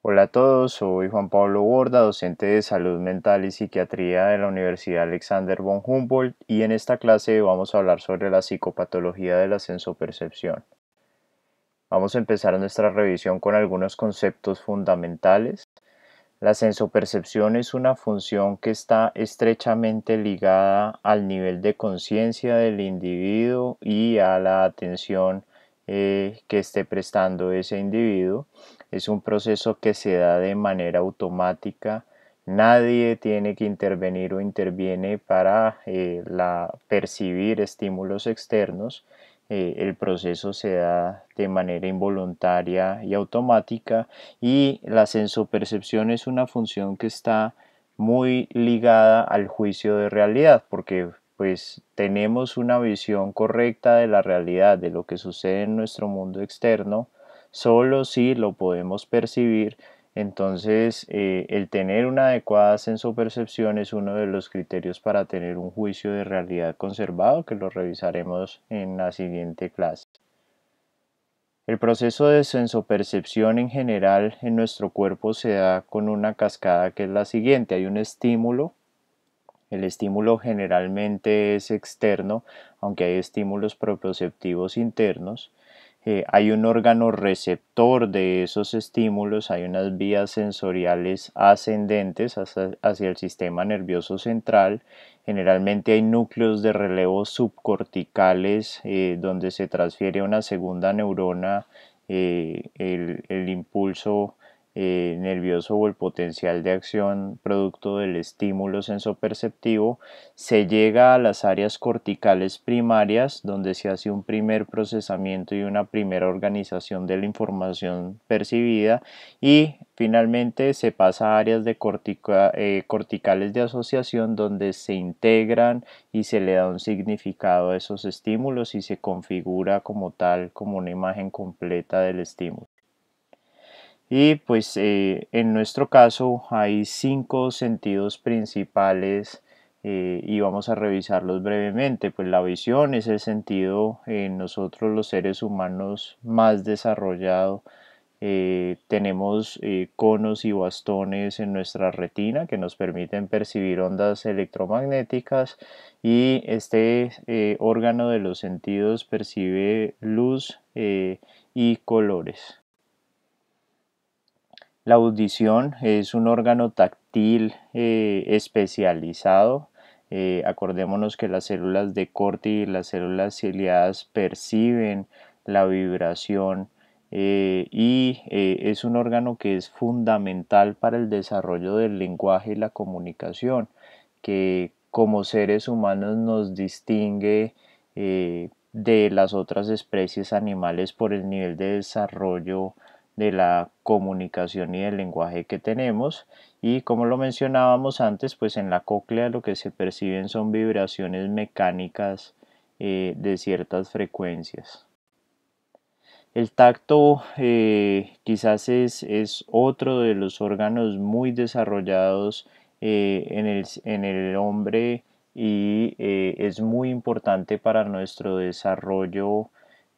Hola a todos, soy Juan Pablo Borda, docente de Salud Mental y Psiquiatría de la Universidad Alexander von Humboldt, y en esta clase vamos a hablar sobre la psicopatología de la sensopercepción. Vamos a empezar nuestra revisión con algunos conceptos fundamentales. La sensopercepción es una función que está estrechamente ligada al nivel de conciencia del individuo y a la atención que esté prestando ese individuo. Es un proceso que se da de manera automática. Nadie tiene que intervenir o interviene para percibir estímulos externos. El proceso se da de manera involuntaria y automática, y la sensopercepción es una función que está muy ligada al juicio de realidad, porque pues tenemos una visión correcta de la realidad, de lo que sucede en nuestro mundo externo, solo si lo podemos percibir. Entonces, el tener una adecuada sensopercepción es uno de los criterios para tener un juicio de realidad conservado, que lo revisaremos en la siguiente clase. El proceso de sensopercepción en general en nuestro cuerpo se da con una cascada que es la siguiente. Hay un estímulo. El estímulo generalmente es externo, aunque hay estímulos propioceptivos internos. Hay un órgano receptor de esos estímulos, hay unas vías sensoriales ascendentes hacia el sistema nervioso central. Generalmente hay núcleos de relevo subcorticales, donde se transfiere a una segunda neurona el impulso nervioso o el potencial de acción producto del estímulo sensoperceptivo. Se llega a las áreas corticales primarias, donde se hace un primer procesamiento y una primera organización de la información percibida, y finalmente se pasa a áreas de corticales de asociación, donde se integran y se le da un significado a esos estímulos y se configura como tal, como una imagen completa del estímulo. Y pues en nuestro caso hay 5 sentidos principales, y vamos a revisarlos brevemente. Pues la visión es el sentido en nosotros los seres humanos más desarrollado. Tenemos conos y bastones en nuestra retina que nos permiten percibir ondas electromagnéticas, y este órgano de los sentidos percibe luz y colores. La audición es un órgano táctil especializado. Acordémonos que las células de Corti y las células ciliadas perciben la vibración, y es un órgano que es fundamental para el desarrollo del lenguaje y la comunicación, que como seres humanos nos distingue de las otras especies animales por el nivel de desarrollo de la comunicación y del lenguaje que tenemos. Y como lo mencionábamos antes, pues en la cóclea lo que se perciben son vibraciones mecánicas de ciertas frecuencias. El tacto quizás es otro de los órganos muy desarrollados en el hombre, y es muy importante para nuestro desarrollo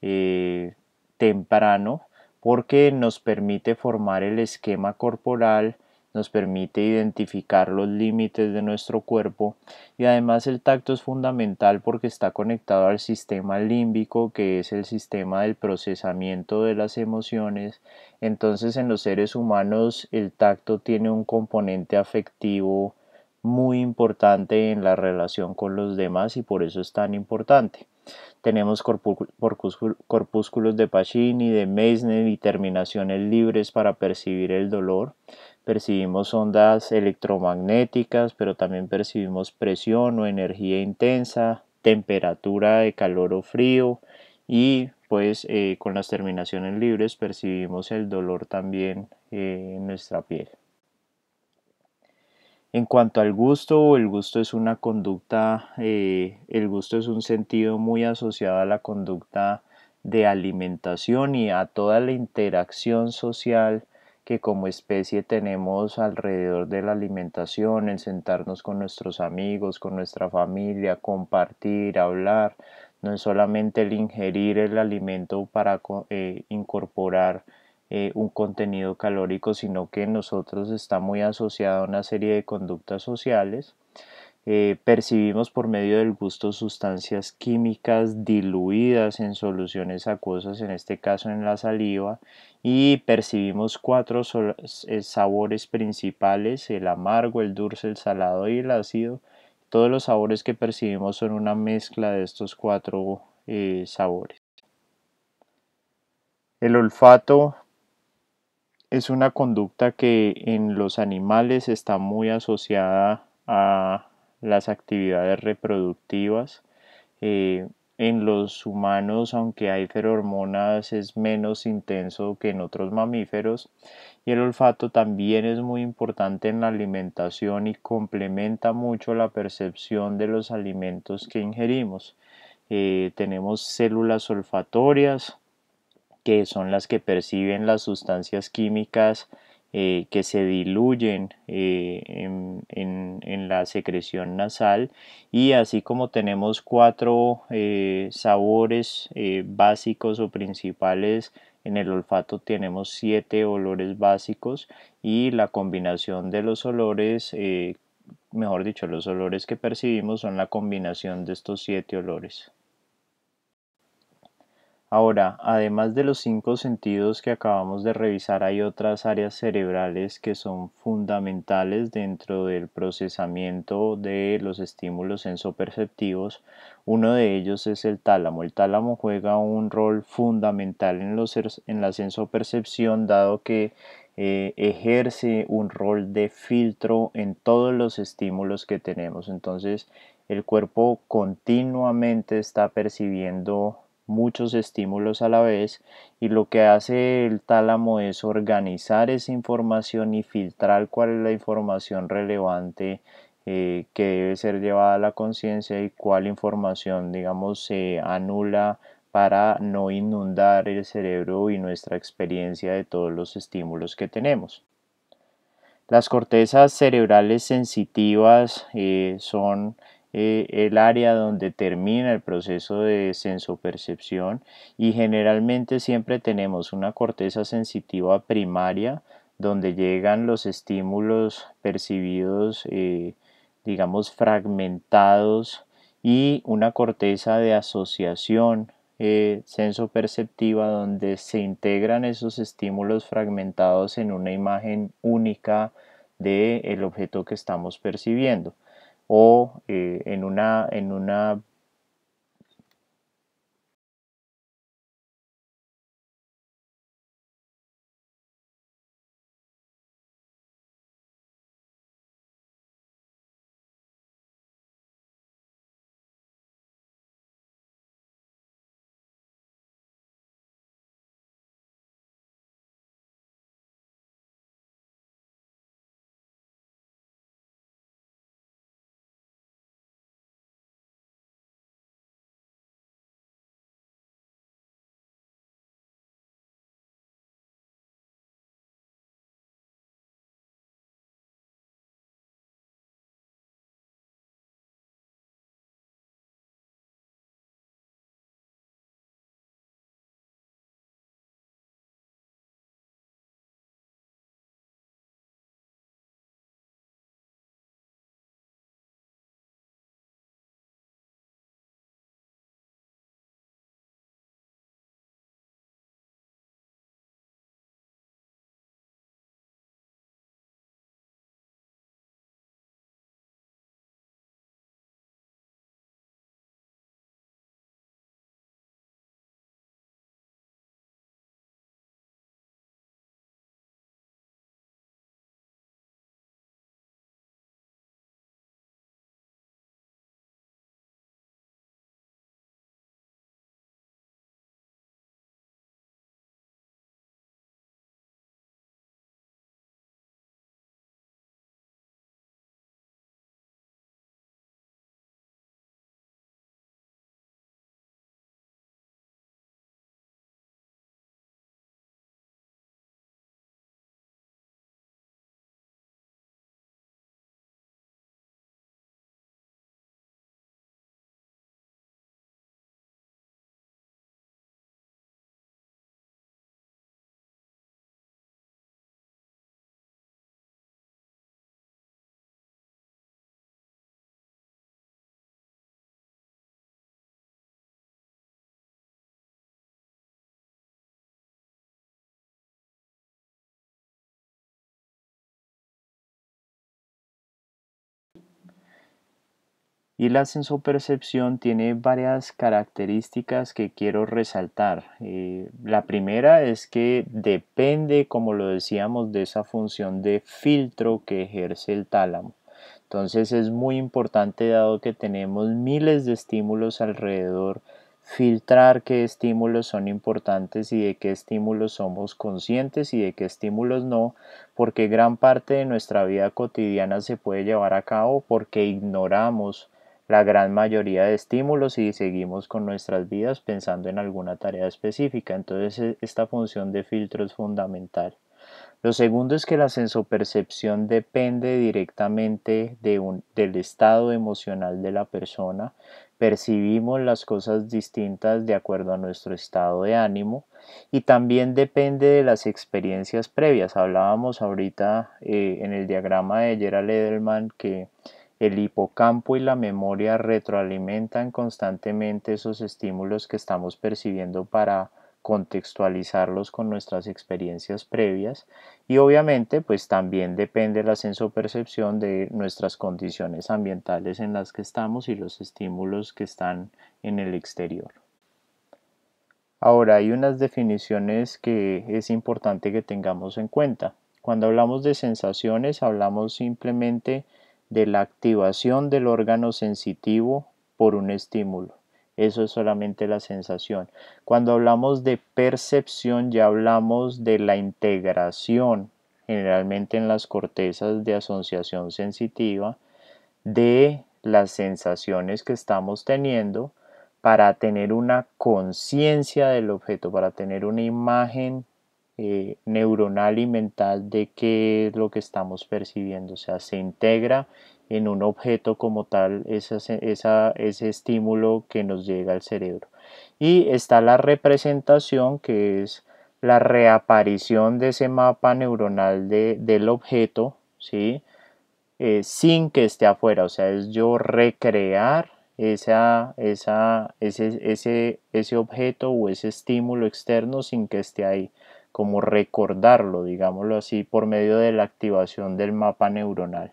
eh, temprano, porque nos permite formar el esquema corporal, nos permite identificar los límites de nuestro cuerpo, y además el tacto es fundamental porque está conectado al sistema límbico, que es el sistema del procesamiento de las emociones. Entonces, en los seres humanos el tacto tiene un componente afectivo muy importante en la relación con los demás, y por eso es tan importante. Tenemos corpúsculos de Pacini, de Meissner y terminaciones libres para percibir el dolor. Percibimos ondas electromagnéticas, pero también percibimos presión o energía intensa, temperatura de calor o frío, y pues con las terminaciones libres percibimos el dolor también en nuestra piel. En cuanto al gusto, el gusto es una conducta, el gusto es un sentido muy asociado a la conducta de alimentación y a toda la interacción social que como especie tenemos alrededor de la alimentación, en sentarnos con nuestros amigos, con nuestra familia, compartir, hablar. No es solamente el ingerir el alimento para incorporar un contenido calórico, sino que en nosotros está muy asociado a una serie de conductas sociales. Percibimos por medio del gusto sustancias químicas diluidas en soluciones acuosas, en este caso en la saliva, y percibimos cuatro sabores principales: el amargo, el dulce, el salado y el ácido. Todos los sabores que percibimos son una mezcla de estos cuatro sabores. El olfato es una conducta que en los animales está muy asociada a las actividades reproductivas. En los humanos, aunque hay ferormonas, es menos intenso que en otros mamíferos. Y el olfato también es muy importante en la alimentación y complementa mucho la percepción de los alimentos que ingerimos. Tenemos células olfatorias, que son las que perciben las sustancias químicas que se diluyen en la secreción nasal, y así como tenemos cuatro sabores básicos o principales, en el olfato tenemos 7 olores básicos, y la combinación de los olores, mejor dicho, los olores que percibimos son la combinación de estos 7 olores. Ahora, además de los 5 sentidos que acabamos de revisar, hay otras áreas cerebrales que son fundamentales dentro del procesamiento de los estímulos sensoperceptivos. Uno de ellos es el tálamo. El tálamo juega un rol fundamental en la sensopercepción, dado que ejerce un rol de filtro en todos los estímulos que tenemos. Entonces, el cuerpo continuamente está percibiendo muchos estímulos a la vez, y lo que hace el tálamo es organizar esa información y filtrar cuál es la información relevante que debe ser llevada a la conciencia, y cuál información, digamos, se anula para no inundar el cerebro y nuestra experiencia de todos los estímulos que tenemos. Las cortezas cerebrales sensitivas son el área donde termina el proceso de sensopercepción, y generalmente siempre tenemos una corteza sensitiva primaria donde llegan los estímulos percibidos, digamos, fragmentados, y una corteza de asociación sensoperceptiva donde se integran esos estímulos fragmentados en una imagen única del objeto que estamos percibiendo, o en una Y la sensopercepción tiene varias características que quiero resaltar. La primera es que depende, como lo decíamos, de esa función de filtro que ejerce el tálamo. Entonces es muy importante, dado que tenemos miles de estímulos alrededor, filtrar qué estímulos son importantes y de qué estímulos somos conscientes y de qué estímulos no, porque gran parte de nuestra vida cotidiana se puede llevar a cabo porque ignoramos la gran mayoría de estímulos y seguimos con nuestras vidas pensando en alguna tarea específica. Entonces esta función de filtro es fundamental. Lo segundo es que la sensopercepción depende directamente del estado emocional de la persona. Percibimos las cosas distintas de acuerdo a nuestro estado de ánimo y también depende de las experiencias previas. Hablábamos ahorita en el diagrama de Gerald Edelman que el hipocampo y la memoria retroalimentan constantemente esos estímulos que estamos percibiendo para contextualizarlos con nuestras experiencias previas y obviamente pues también depende la sensopercepción de nuestras condiciones ambientales en las que estamos y los estímulos que están en el exterior. Ahora hay unas definiciones que es importante que tengamos en cuenta. Cuando hablamos de sensaciones hablamos simplemente de la activación del órgano sensitivo por un estímulo. Eso es solamente la sensación. Cuando hablamos de percepción ya hablamos de la integración, generalmente en las cortezas de asociación sensitiva, de las sensaciones que estamos teniendo para tener una conciencia del objeto, para tener una imagen neuronal y mental de qué es lo que estamos percibiendo. O sea, se integra en un objeto como tal ese estímulo que nos llega al cerebro. Y está la representación, que es la reaparición de ese mapa neuronal del objeto, ¿sí? Sin que esté afuera, o sea, es yo recrear ese objeto o ese estímulo externo sin que esté ahí, como recordarlo, digámoslo así, por medio de la activación del mapa neuronal.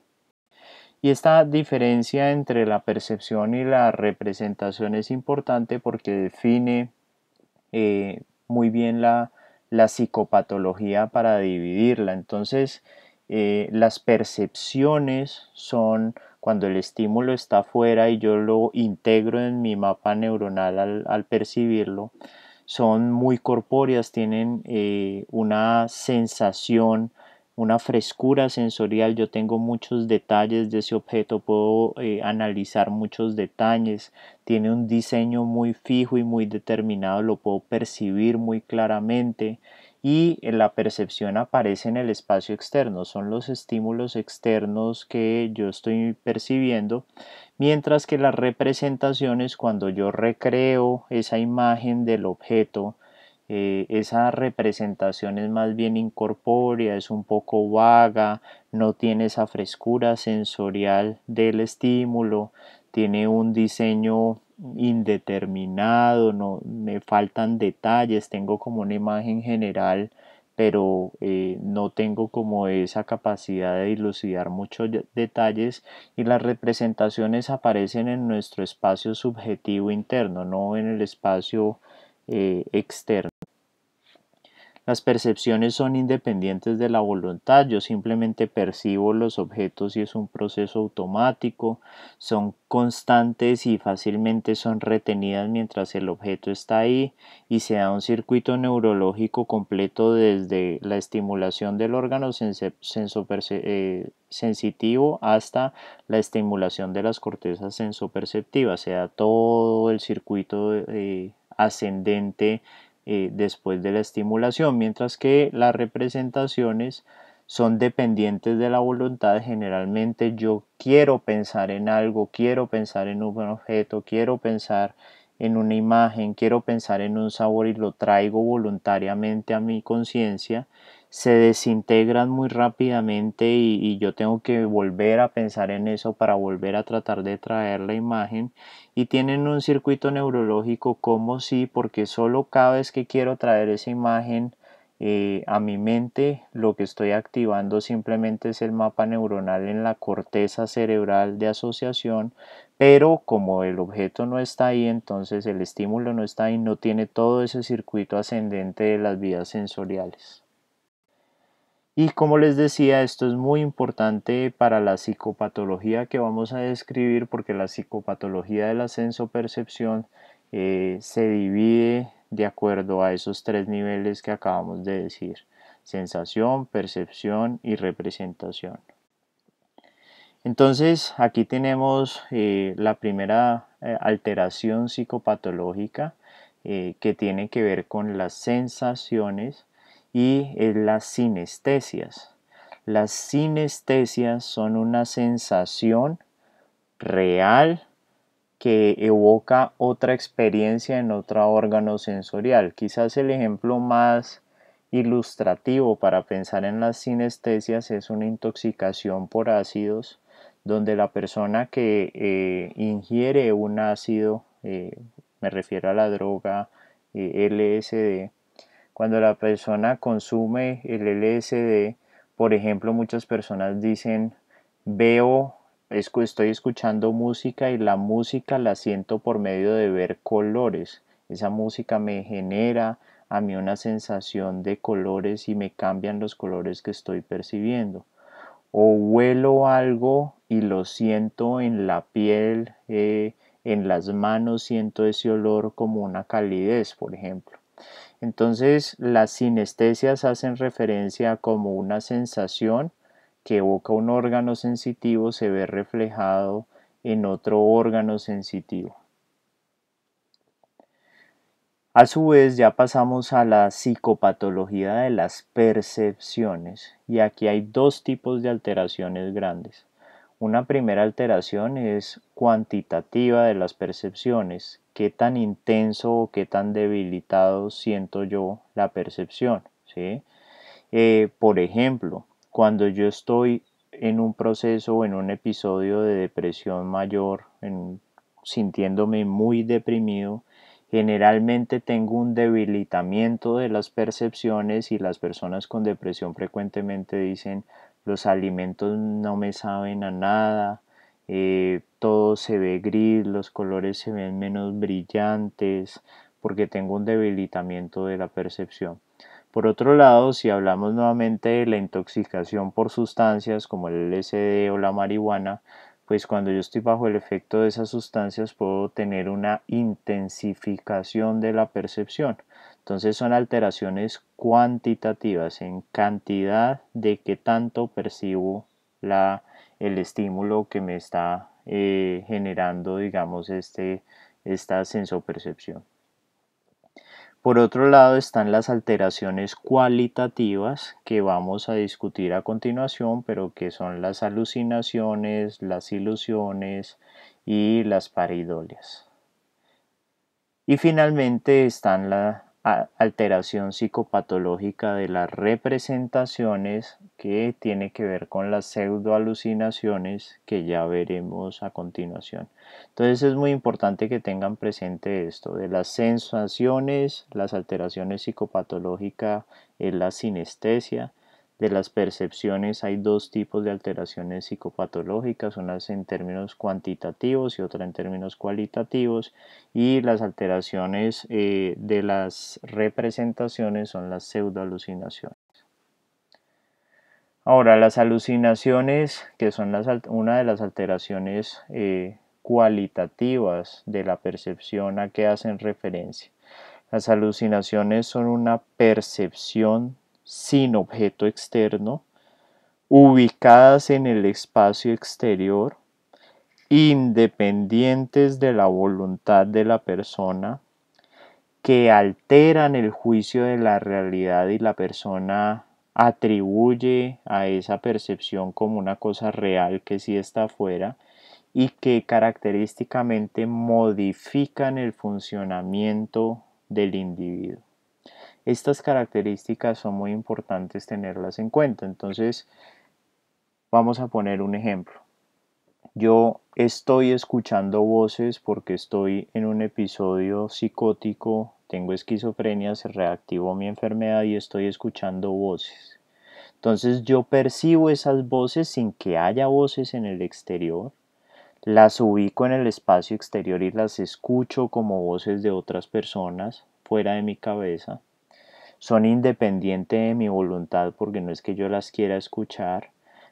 Y esta diferencia entre la percepción y la representación es importante porque define muy bien la psicopatología para dividirla. Entonces, las percepciones son cuando el estímulo está afuera y yo lo integro en mi mapa neuronal al percibirlo, son muy corpóreas, tienen una sensación, una frescura sensorial. Yo tengo muchos detalles de ese objeto, puedo analizar muchos detalles, tiene un diseño muy fijo y muy determinado, lo puedo percibir muy claramente y la percepción aparece en el espacio externo, son los estímulos externos que yo estoy percibiendo, mientras que las representaciones, cuando yo recreo esa imagen del objeto, esa representación es más bien incorpórea, es un poco vaga, no tiene esa frescura sensorial del estímulo, tiene un diseño indeterminado, no, me faltan detalles, tengo como una imagen general, pero no tengo como esa capacidad de dilucidar muchos detalles y las representaciones aparecen en nuestro espacio subjetivo interno, no en el espacio externo. Las percepciones son independientes de la voluntad, yo simplemente percibo los objetos y es un proceso automático, son constantes y fácilmente son retenidas mientras el objeto está ahí y se da un circuito neurológico completo desde la estimulación del órgano sensitivo hasta la estimulación de las cortezas sensoperceptivas, se da todo el circuito ascendente después de la estimulación, mientras que las representaciones son dependientes de la voluntad. Generalmente yo quiero pensar en algo, quiero pensar en un objeto, quiero pensar en una imagen, quiero pensar en un sabor y lo traigo voluntariamente a mi conciencia, se desintegran muy rápidamente y yo tengo que volver a pensar en eso para volver a tratar de traer la imagen y tienen un circuito neurológico como si, porque solo cada vez que quiero traer esa imagen a mi mente, lo que estoy activando simplemente es el mapa neuronal en la corteza cerebral de asociación, pero como el objeto no está ahí, entonces el estímulo no está ahí, no tiene todo ese circuito ascendente de las vías sensoriales. Y como les decía, esto es muy importante para la psicopatología que vamos a describir, porque la psicopatología de la sensopercepción se divide de acuerdo a esos tres niveles que acabamos de decir: sensación, percepción y representación. Entonces, aquí tenemos la primera alteración psicopatológica, que tiene que ver con las sensaciones, y es las sinestesias. Las sinestesias son una sensación real que evoca otra experiencia en otro órgano sensorial. Quizás el ejemplo más ilustrativo para pensar en las sinestesias es una intoxicación por ácidos, donde la persona que ingiere un ácido, me refiero a la droga LSD, cuando la persona consume el LSD, por ejemplo, muchas personas dicen: veo, estoy escuchando música y la música la siento por medio de ver colores. Esa música me genera a mí una sensación de colores y me cambian los colores que estoy percibiendo. O huelo algo y lo siento en la piel, en las manos siento ese olor como una calidez, por ejemplo. Entonces, las sinestesias hacen referencia a como una sensación que evoca un órgano sensitivo se ve reflejado en otro órgano sensitivo. A su vez, ya pasamos a la psicopatología de las percepciones, y aquí hay dos tipos de alteraciones grandes. Una primera alteración es cuantitativa de las percepciones: qué tan intenso o qué tan debilitado siento yo la percepción, ¿sí? Por ejemplo, cuando yo estoy en un proceso o en un episodio de depresión mayor, sintiéndome muy deprimido, generalmente tengo un debilitamiento de las percepciones, y las personas con depresión frecuentemente dicen: los alimentos no me saben a nada, todo se ve gris, los colores se ven menos brillantes, porque tengo un debilitamiento de la percepción. Por otro lado, si hablamos nuevamente de la intoxicación por sustancias como el LSD o la marihuana, pues cuando yo estoy bajo el efecto de esas sustancias puedo tener una intensificación de la percepción. Entonces son alteraciones cuantitativas en cantidad de qué tanto percibo el estímulo que me está generando, digamos, esta sensopercepción. Por otro lado están las alteraciones cualitativas, que vamos a discutir a continuación, pero que son las alucinaciones, las ilusiones y las pareidolias. Y finalmente están la alteración psicopatológica de las representaciones, que tiene que ver con las pseudoalucinaciones, que ya veremos a continuación. Entonces es muy importante que tengan presente esto: de las sensaciones, las alteraciones psicopatológicas es la sinestesia. De las percepciones hay dos tipos de alteraciones psicopatológicas: unas en términos cuantitativos y otra en términos cualitativos. Y las alteraciones de las representaciones son las pseudoalucinaciones. Ahora, las alucinaciones, que son una de las alteraciones cualitativas de la percepción, ¿a qué hacen referencia? Las alucinaciones son una percepción sin objeto externo, ubicadas en el espacio exterior, independientes de la voluntad de la persona, que alteran el juicio de la realidad, y la persona atribuye a esa percepción como una cosa real que sí está afuera, y que característicamente modifican el funcionamiento del individuo. Estas características son muy importantes tenerlas en cuenta. Entonces, vamos a poner un ejemplo. Yo estoy escuchando voces porque estoy en un episodio psicótico tengo esquizofrenia, se reactivó mi enfermedad y estoy escuchando voces. Entonces yo percibo esas voces sin que haya voces en el exterior, las ubico en el espacio exterior y las escucho como voces de otras personas fuera de mi cabeza. Son independientes de mi voluntad porque no es que yo las quiera escuchar,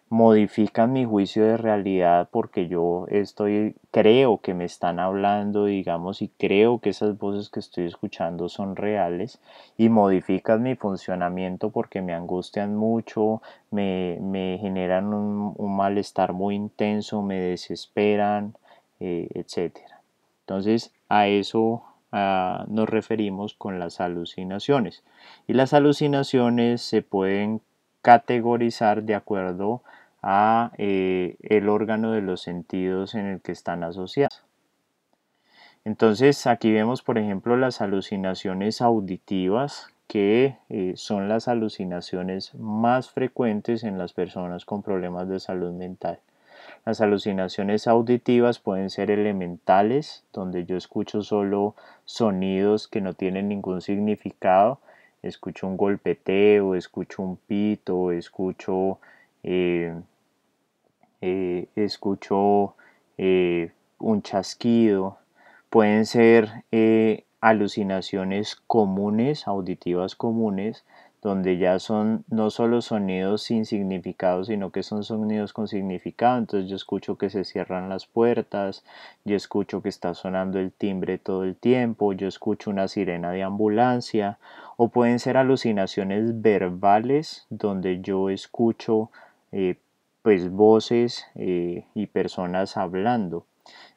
modifican mi juicio de realidad porque creo que me están hablando, digamos, y creo que esas voces que estoy escuchando son reales y modifican mi funcionamiento porque me angustian mucho, me generan un malestar muy intenso, me desesperan, etcétera. Entonces, a eso nos referimos con las alucinaciones. Y las alucinaciones se pueden categorizar de acuerdo a el órgano de los sentidos en el que están asociadas. Entonces aquí vemos por ejemplo las alucinaciones auditivas que son las alucinaciones más frecuentes en las personas con problemas de salud mental. Las alucinaciones auditivas pueden ser elementales, donde yo escucho solo sonidos que no tienen ningún significado. Escucho un golpeteo, escucho un pito, eh, escucho un chasquido. Pueden ser alucinaciones comunes, auditivas comunes, donde ya son no solo sonidos sin significado, sino que son sonidos con significado. Entonces yo escucho que se cierran las puertas, yo escucho que está sonando el timbre todo el tiempo, yo escucho una sirena de ambulancia, o pueden ser alucinaciones verbales, donde yo escucho eh, pues voces y personas hablando.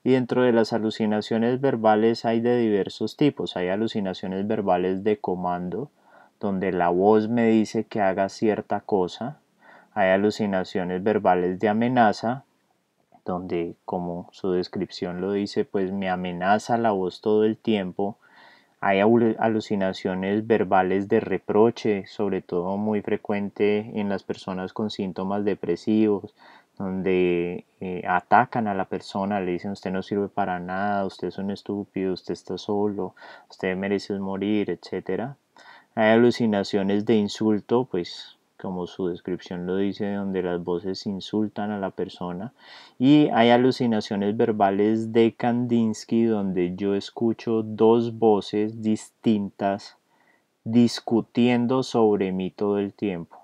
Y dentro de las alucinaciones verbales hay de diversos tipos. Hay alucinaciones verbales de comando, donde la voz me dice que haga cierta cosa. Hay alucinaciones verbales de amenaza, donde, como su descripción lo dice, pues me amenaza la voz todo el tiempo. Hay alucinaciones verbales de reproche, sobre todo muy frecuente en las personas con síntomas depresivos, donde atacan a la persona, le dicen usted no sirve para nada, usted es un estúpido, usted está solo, usted merece morir, etcétera. Hay alucinaciones de insulto, pues como su descripción lo dice, donde las voces insultan a la persona. Y hay alucinaciones verbales de Kandinsky, donde yo escucho dos voces distintas discutiendo sobre mí todo el tiempo.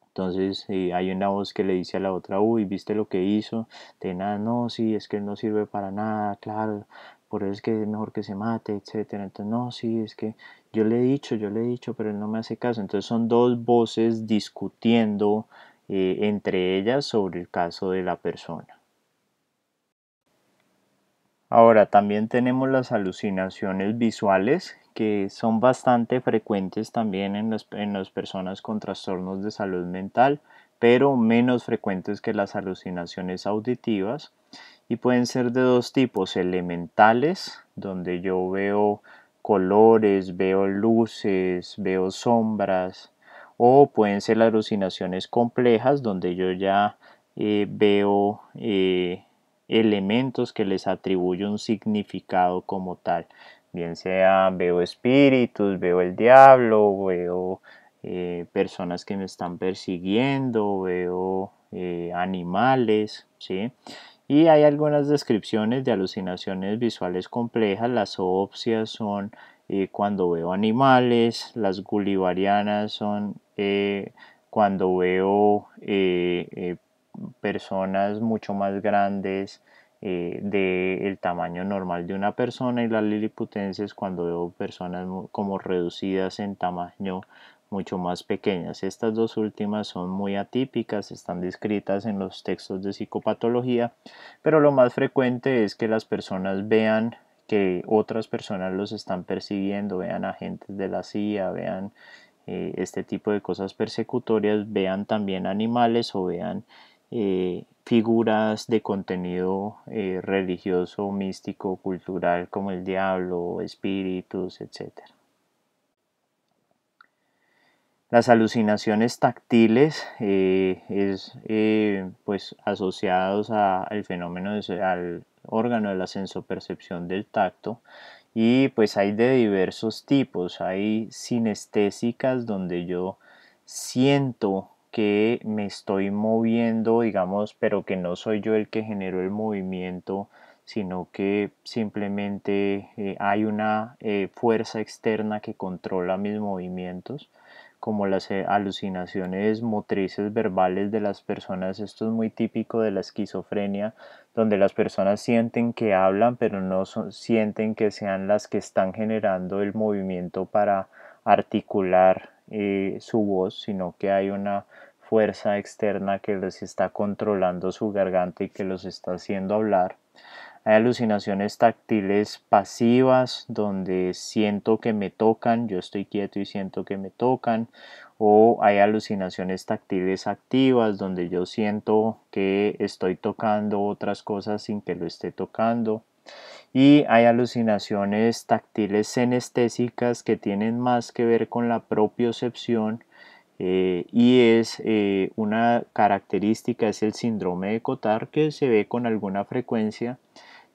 Entonces hay una voz que le dice a la otra, uy, ¿viste lo que hizo? De nada, no, sí, es que él no sirve para nada, claro, por eso es que es mejor que se mate, etcétera. Entonces, no, sí, es que yo le he dicho, pero él no me hace caso. Entonces son dos voces discutiendo entre ellas sobre el caso de la persona. Ahora, también tenemos las alucinaciones visuales, que son bastante frecuentes también en las personas con trastornos de salud mental, pero menos frecuentes que las alucinaciones auditivas. Y pueden ser de dos tipos: elementales, donde yo veo colores, veo luces, veo sombras, o pueden ser las alucinaciones complejas, donde yo ya veo elementos que les atribuyo un significado como tal, bien sea veo espíritus, veo el diablo, veo personas que me están persiguiendo, veo animales, ¿sí? Y hay algunas descripciones de alucinaciones visuales complejas. Las zoopsias son cuando veo animales, las gulivarianas son cuando veo personas mucho más grandes del tamaño normal de una persona, y las liliputenses cuando veo personas como reducidas en tamaño, mucho más pequeñas. Estas dos últimas son muy atípicas, están descritas en los textos de psicopatología, pero lo más frecuente es que las personas vean que otras personas los están persiguiendo, vean agentes de la CIA, vean este tipo de cosas persecutorias, vean también animales o vean figuras de contenido religioso, místico, cultural, como el diablo, espíritus, etcétera. Las alucinaciones táctiles es pues asociados al fenómeno al órgano de la sensopercepción del tacto, Y pues hay de diversos tipos. Hay sinestésicas donde yo siento que me estoy moviendo, digamos, pero que no soy yo el que generó el movimiento, sino que simplemente hay una fuerza externa que controla mis movimientos, como las alucinaciones motrices verbales de las personas. Esto es muy típico de la esquizofrenia, donde las personas sienten que hablan, pero no sienten que sean las que están generando el movimiento para articular su voz, sino que hay una fuerza externa que les está controlando su garganta y que los está haciendo hablar. Hay alucinaciones táctiles pasivas donde siento que me tocan, yo estoy quieto y siento que me tocan. O hay alucinaciones táctiles activas donde yo siento que estoy tocando otras cosas sin que lo esté tocando. Y hay alucinaciones táctiles senestésicas que tienen más que ver con la propiocepción, y es una característica, es el síndrome de Cotard, que se ve con alguna frecuencia,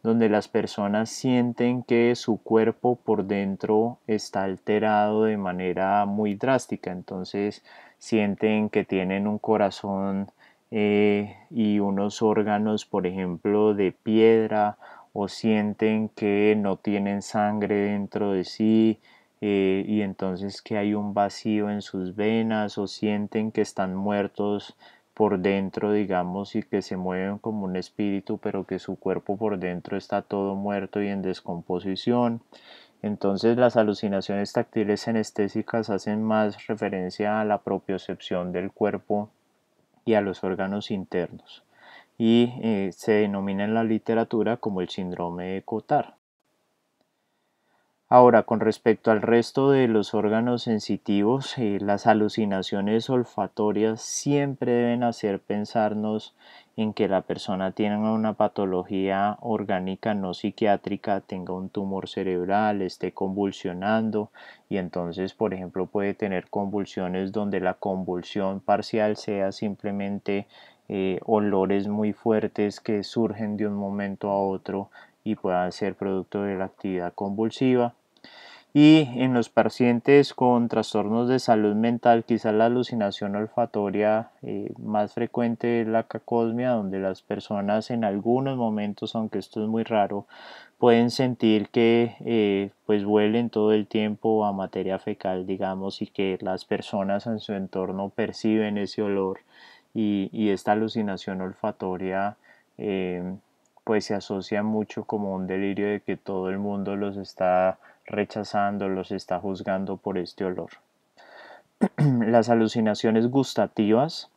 donde las personas sienten que su cuerpo por dentro está alterado de manera muy drástica. Entonces sienten que tienen un corazón y unos órganos, por ejemplo, de piedra, o sienten que no tienen sangre dentro de sí, y entonces que hay un vacío en sus venas, o sienten que están muertos por dentro, digamos, y que se mueven como un espíritu, pero que su cuerpo por dentro está todo muerto y en descomposición. Entonces las alucinaciones táctiles senestésicas hacen más referencia a la propiocepción del cuerpo y a los órganos internos, y se denomina en la literatura como el síndrome de Cotard. Ahora, con respecto al resto de los órganos sensitivos, las alucinaciones olfatorias siempre deben hacer pensarnos en que la persona tiene una patología orgánica no psiquiátrica, tenga un tumor cerebral, esté convulsionando, y entonces, por ejemplo, puede tener convulsiones donde la convulsión parcial sea simplemente olores muy fuertes que surgen de un momento a otro y puedan ser producto de la actividad convulsiva. Y en los pacientes con trastornos de salud mental, quizás la alucinación olfatoria más frecuente es la cacosmia, donde las personas en algunos momentos, aunque esto es muy raro, pueden sentir que pues huelen todo el tiempo a materia fecal, digamos, y que las personas en su entorno perciben ese olor, y esta alucinación olfatoria eh, pues se asocia mucho como un delirio de que todo el mundo los está rechazando, los está juzgando por este olor. Las alucinaciones gustativas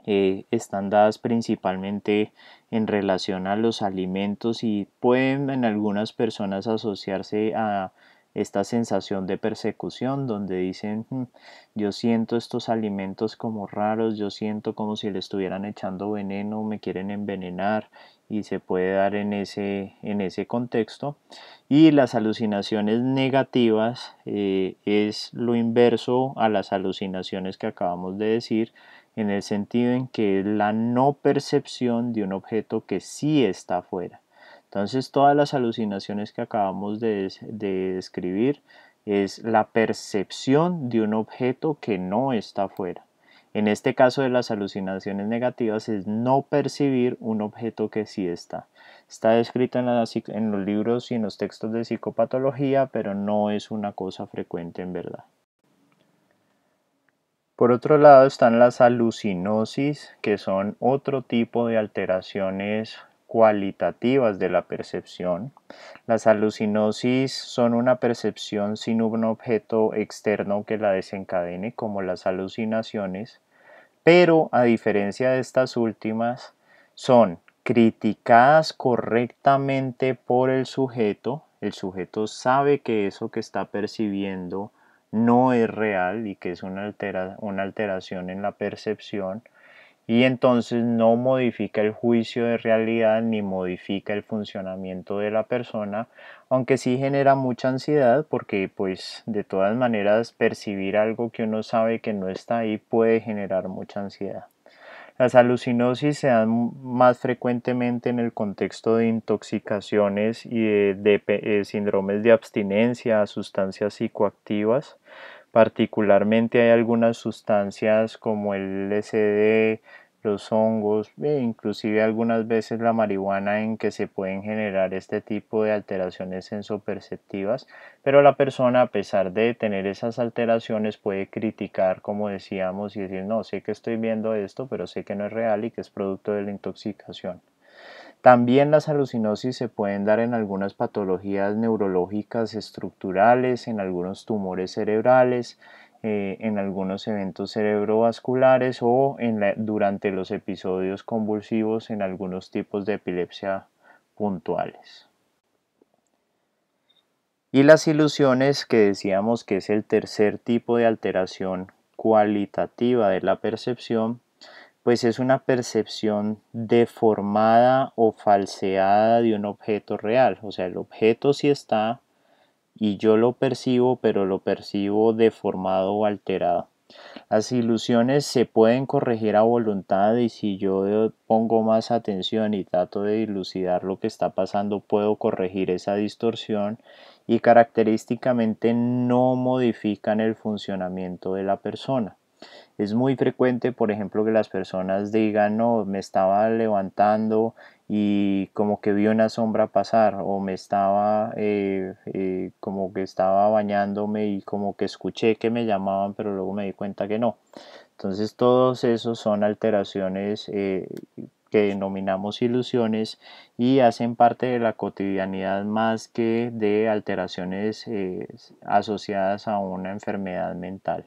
están dadas principalmente en relación a los alimentos y pueden en algunas personas asociarse a esta sensación de persecución, donde dicen: yo siento estos alimentos como raros, yo siento como si le estuvieran echando veneno, me quieren envenenar", y se puede dar en ese contexto. Y las alucinaciones negativas es lo inverso a las alucinaciones que acabamos de decir, en el sentido en que es la no percepción de un objeto que sí está afuera. Entonces, todas las alucinaciones que acabamos de describir es la percepción de un objeto que no está afuera. En este caso de las alucinaciones negativas es no percibir un objeto que sí está. Está descrito en los libros y en los textos de psicopatología, pero no es una cosa frecuente en verdad. Por otro lado están las alucinosis, que son otro tipo de alteraciones cualitativas de la percepción. Las alucinosis son una percepción sin un objeto externo que la desencadene, como las alucinaciones, pero a diferencia de estas últimas, son criticadas correctamente por el sujeto sabe que eso que está percibiendo no es real y que es una alteración en la percepción, y entonces no modifica el juicio de realidad ni modifica el funcionamiento de la persona, aunque sí genera mucha ansiedad, porque pues de todas maneras percibir algo que uno sabe que no está ahí puede generar mucha ansiedad. Las alucinosis se dan más frecuentemente en el contexto de intoxicaciones y síndromes de abstinencia a sustancias psicoactivas. Particularmente hay algunas sustancias como el LSD, los hongos, inclusive algunas veces la marihuana en que se pueden generar este tipo de alteraciones sensoperceptivas, pero la persona a pesar de tener esas alteraciones puede criticar, como decíamos, y decir, no, sé que estoy viendo esto, pero sé que no es real y que es producto de la intoxicación. También las alucinosis se pueden dar en algunas patologías neurológicas estructurales, en algunos tumores cerebrales, en algunos eventos cerebrovasculares o durante los episodios convulsivos en algunos tipos de epilepsia puntuales. Y las ilusiones, que decíamos que es el tercer tipo de alteración cualitativa de la percepción, pues es una percepción deformada o falseada de un objeto real. O sea, el objeto sí está y yo lo percibo, pero lo percibo deformado o alterado. Las ilusiones se pueden corregir a voluntad y si yo pongo más atención y trato de dilucidar lo que está pasando, puedo corregir esa distorsión y característicamente no modifican el funcionamiento de la persona. Es muy frecuente, por ejemplo, que las personas digan, no, me estaba levantando y como que vi una sombra pasar, o me estaba como que estaba bañándome y como que escuché que me llamaban, pero luego me di cuenta que no. Entonces, todos esos son alteraciones que denominamos ilusiones y hacen parte de la cotidianidad más que de alteraciones asociadas a una enfermedad mental.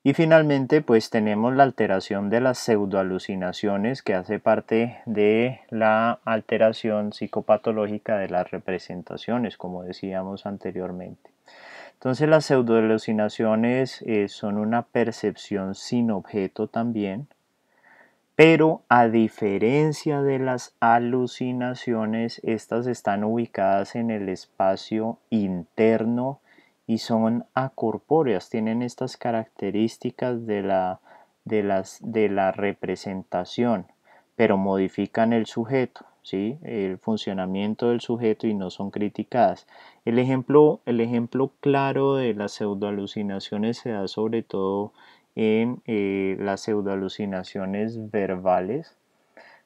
Y finalmente, pues tenemos la alteración de las pseudoalucinaciones, que hace parte de la alteración psicopatológica de las representaciones, como decíamos anteriormente. Entonces, las pseudoalucinaciones son una percepción sin objeto también, pero a diferencia de las alucinaciones, estas están ubicadas en el espacio interno y son acorpóreas, tienen estas características de la representación, pero modifican el sujeto, ¿sí? El funcionamiento del sujeto y no son criticadas. El ejemplo claro de las pseudoalucinaciones se da sobre todo en las pseudoalucinaciones verbales,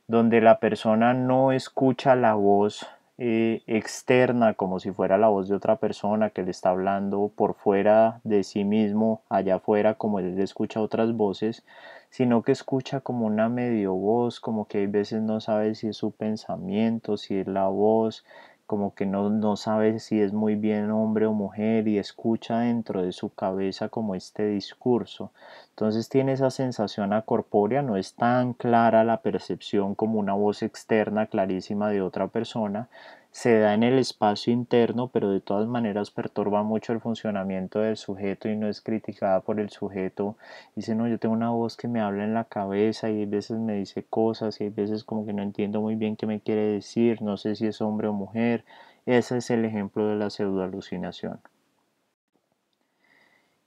donde la persona no escucha la voz externa como si fuera la voz de otra persona que le está hablando por fuera de sí mismo, allá afuera, como él escucha otras voces, sino que escucha como una medio voz, como que hay veces no sabe si es su pensamiento, si es la voz, como que no sabe si es muy bien hombre o mujer y escucha dentro de su cabeza como este discurso. Entonces tiene esa sensación acorpórea, no es tan clara la percepción como una voz externa clarísima de otra persona, se da en el espacio interno, pero de todas maneras perturba mucho el funcionamiento del sujeto y no es criticada por el sujeto. Dice, no, yo tengo una voz que me habla en la cabeza y a veces me dice cosas y hay veces como que no entiendo muy bien qué me quiere decir, no sé si es hombre o mujer. Ese es el ejemplo de la pseudoalucinación.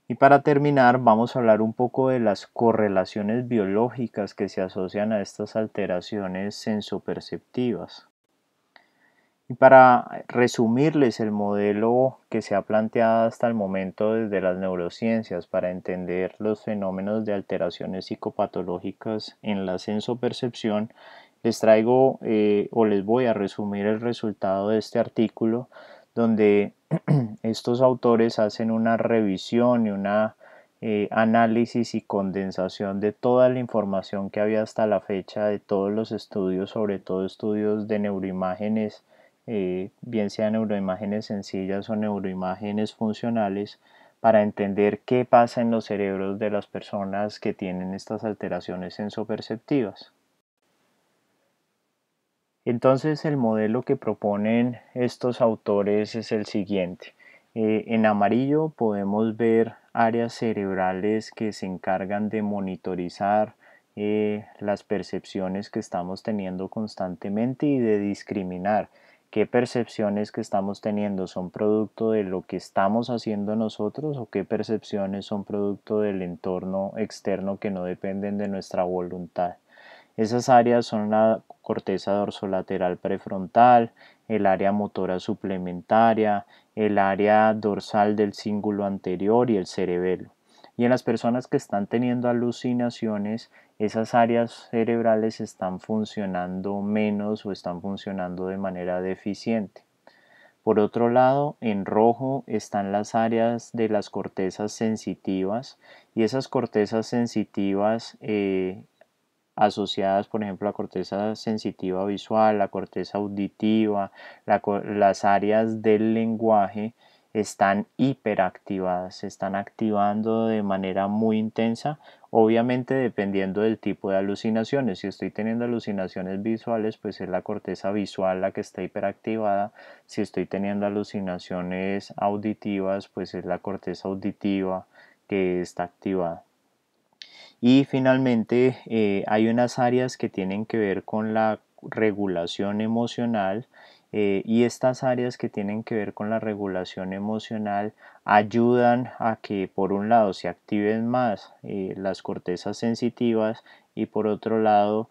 Y para terminar, vamos a hablar un poco de las correlaciones biológicas que se asocian a estas alteraciones sensoperceptivas. Y para resumirles el modelo que se ha planteado hasta el momento desde las neurociencias para entender los fenómenos de alteraciones psicopatológicas en la sensopercepción, les traigo o les voy a resumir el resultado de este artículo donde estos autores hacen una revisión y una análisis y condensación de toda la información que había hasta la fecha de todos los estudios, sobre todo estudios de neuroimágenes, bien sean neuroimágenes sencillas o neuroimágenes funcionales, para entender qué pasa en los cerebros de las personas que tienen estas alteraciones sensoperceptivas. Entonces el modelo que proponen estos autores es el siguiente. En amarillo podemos ver áreas cerebrales que se encargan de monitorizar las percepciones que estamos teniendo constantemente y de discriminar qué percepciones que estamos teniendo son producto de lo que estamos haciendo nosotros o qué percepciones son producto del entorno externo que no dependen de nuestra voluntad. Esas áreas son la corteza dorsolateral prefrontal, el área motora suplementaria, el área dorsal del cíngulo anterior y el cerebelo. Y en las personas que están teniendo alucinaciones, esas áreas cerebrales están funcionando menos o están funcionando de manera deficiente. Por otro lado, en rojo están las áreas de las cortezas sensitivas y esas cortezas sensitivas asociadas, por ejemplo, a la corteza sensitiva visual, la corteza auditiva, las áreas del lenguaje están hiperactivadas, se están activando de manera muy intensa, obviamente dependiendo del tipo de alucinaciones. Si estoy teniendo alucinaciones visuales, pues es la corteza visual la que está hiperactivada. Si estoy teniendo alucinaciones auditivas, pues es la corteza auditiva que está activada. Y finalmente hay unas áreas que tienen que ver con la regulación emocional y estas áreas que tienen que ver con la regulación emocional ayudan a que por un lado se activen más las cortezas sensitivas y por otro lado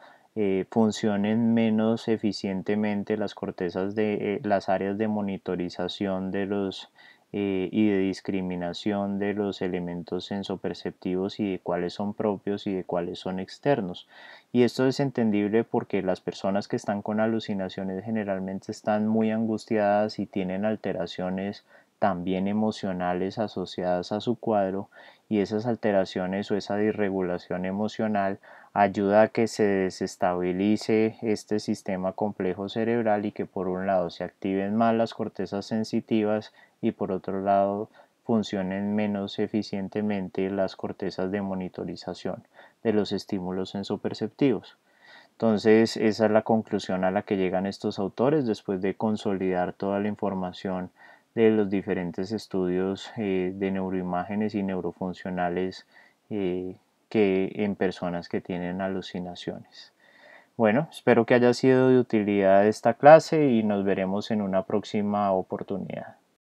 funcionen menos eficientemente las cortezas de las áreas de monitorización de los y de discriminación de los elementos sensoperceptivos y de cuáles son propios y de cuáles son externos. Y esto es entendible porque las personas que están con alucinaciones generalmente están muy angustiadas y tienen alteraciones también emocionales asociadas a su cuadro, y esas alteraciones o esa disregulación emocional ayuda a que se desestabilice este sistema complejo cerebral y que por un lado se activen más las cortezas sensitivas y por otro lado funcionen menos eficientemente las cortezas de monitorización de los estímulos sensoperceptivos. Entonces, esa es la conclusión a la que llegan estos autores después de consolidar toda la información de los diferentes estudios de neuroimágenes y neurofuncionales que en personas que tienen alucinaciones. Bueno, espero que haya sido de utilidad esta clase y nos veremos en una próxima oportunidad.